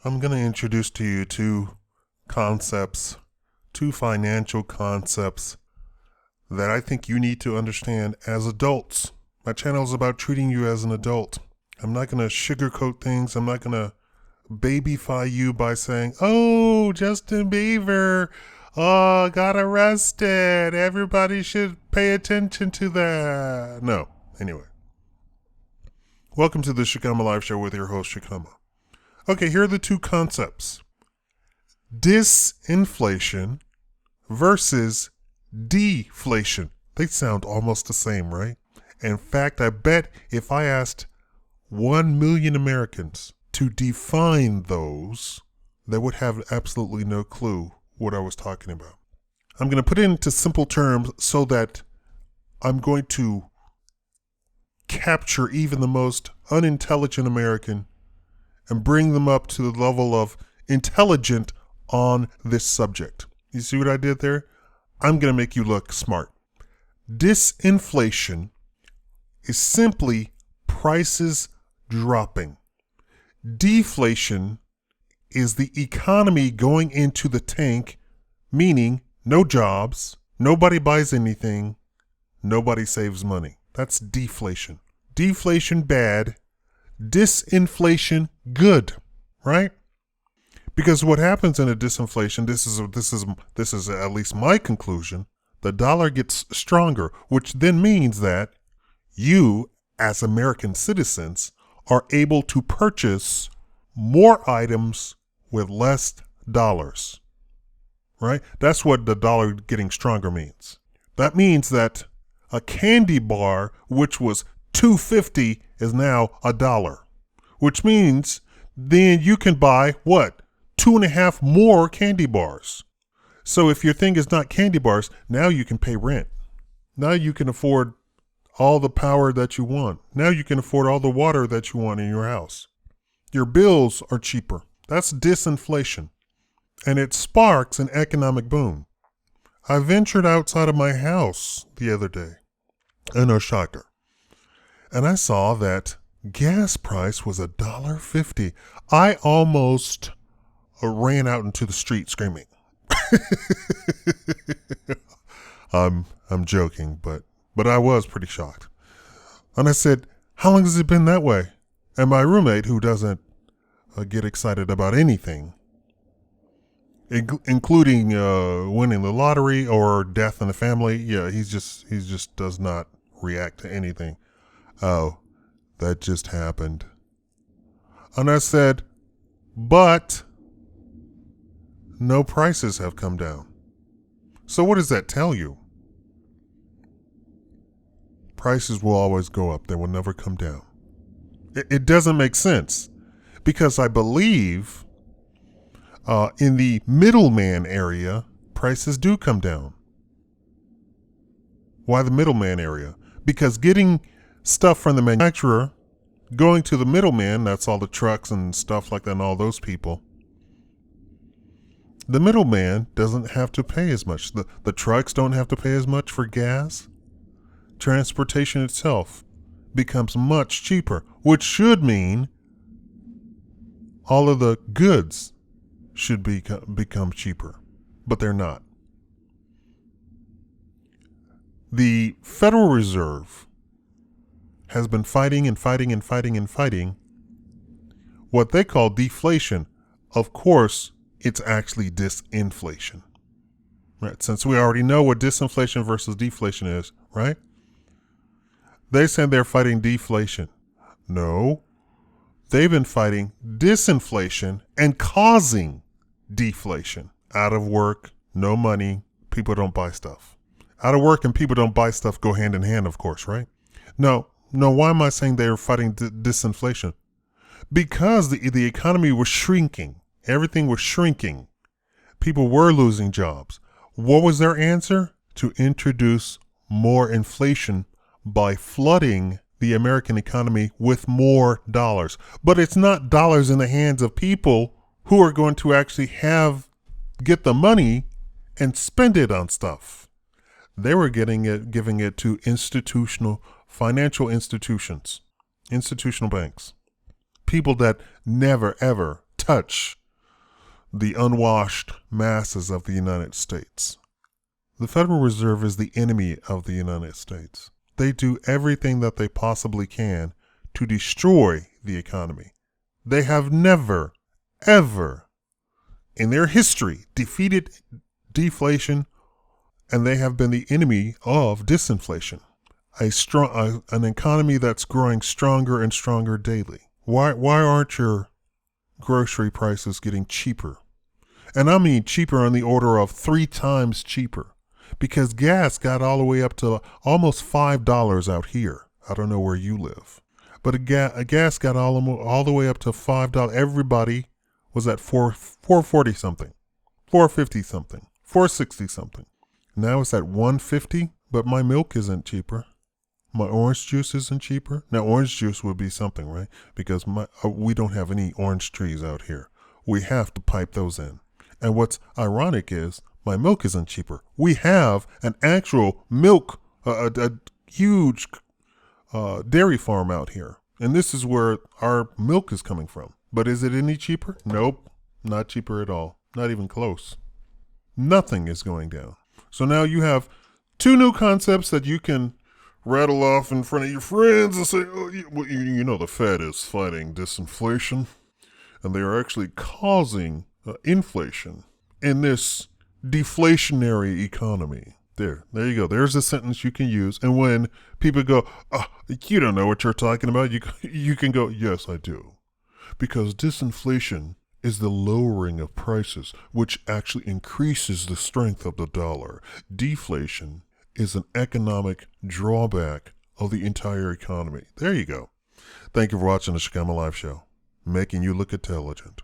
I'm going to introduce to you two concepts, two financial concepts that I think you need to understand as adults. My channel is about treating you as an adult. I'm not going to sugarcoat things. I'm not going to babyfy you by saying, oh, Justin Bieber got arrested. Everybody should pay attention to that. No. Anyway. Welcome to the Shakaama Live Show with your host, Shakaama. Okay, here are the two concepts. Disinflation versus deflation. They sound almost the same, right? In fact, I bet if I asked 1 million Americans to define those, they would have absolutely no clue what I was talking about. I'm going to put it into simple terms so that I'm going to capture even the most unintelligent American and bring them up to the level of intelligent on this subject. You see what I did there? I'm going to make you look smart. Disinflation is simply prices dropping. Deflation is the economy going into the tank, meaning no jobs, nobody buys anything, nobody saves money. That's deflation. Deflation bad, disinflation good, right? Because what happens in a disinflation, this is at least my conclusion, the dollar gets stronger, which then means that you, as American citizens, are able to purchase more items with less dollars, right? That's what the dollar getting stronger means. That means that a candy bar, which was $2.50, is now $1, which means then you can buy what? 2.5 more candy bars. So if your thing is not candy bars, now you can pay rent. Now you can afford all the power that you want. Now you can afford all the water that you want in your house. Your bills are cheaper. That's disinflation. And it sparks an economic boom. I ventured outside of my house the other day in Osaka, and I saw that gas price was $1.50. I almost ran out into the street screaming. I'm joking, but I was pretty shocked. And I said, how long has it been that way? And my roommate, who doesn't get excited about anything, including winning the lottery or death in the family, yeah, he just does not react to anything. Oh, that just happened. And I said, but no prices have come down. So what does that tell you? Prices will always go up. They will never come down. It doesn't make sense because I believe in the middleman area, prices do come down. Why the middleman area? Because getting stuff from the manufacturer, going to the middleman, that's all the trucks and stuff like that and all those people, the middleman doesn't have to pay as much. The trucks don't have to pay as much for gas. Transportation itself becomes much cheaper, which should mean all of the goods should become cheaper, but they're not. The Federal Reserve has been fighting what they call deflation. Of course, it's actually disinflation, right? Since we already know what disinflation versus deflation is, right? They said they're fighting deflation. No, they've been fighting disinflation and causing deflation. Out of work, no money, people don't buy stuff. Out of work and people don't buy stuff go hand in hand, of course, right? No, why am I saying they're fighting disinflation? Because the economy was shrinking. Everything was shrinking. People were losing jobs. What was their answer? To introduce more inflation by flooding the American economy with more dollars. But it's not dollars in the hands of people who are going to actually get the money and spend it on stuff. They were giving it to financial institutions, institutional banks, people that never ever touch the unwashed masses of the United States. The Federal Reserve is the enemy of the United States. They do everything that they possibly can to destroy the economy. They have never, ever in their history defeated deflation, and they have been the enemy of disinflation. An economy that's growing stronger and stronger daily. Why aren't your grocery prices getting cheaper? And I mean cheaper on the order of 3 times cheaper. Because gas got all the way up to almost $5 out here. I don't know where you live. But a gas got all the way up to $5. Everybody was at $4.40 something, $4.50 something, $4.60 something. Now it's at $1.50, but my milk isn't cheaper. My orange juice isn't cheaper. Now, orange juice would be something, right? Because we don't have any orange trees out here. We have to pipe those in. And what's ironic is my milk isn't cheaper. We have an actual milk, a huge dairy farm out here. And this is where our milk is coming from. But is it any cheaper? Nope, not cheaper at all. Not even close. Nothing is going down. So now you have 2 new concepts that you can rattle off in front of your friends and say, oh, you know the Fed is fighting disinflation. And they are actually causing inflation in this deflationary economy. There you go. There's a sentence you can use. And when people go, oh, you don't know what you're talking about, you can go, yes, I do. Because disinflation is the lowering of prices, which actually increases the strength of the dollar. Deflation is an economic drawback of the entire economy. There you go. Thank you for watching the Shakaama Live Show, making you look intelligent.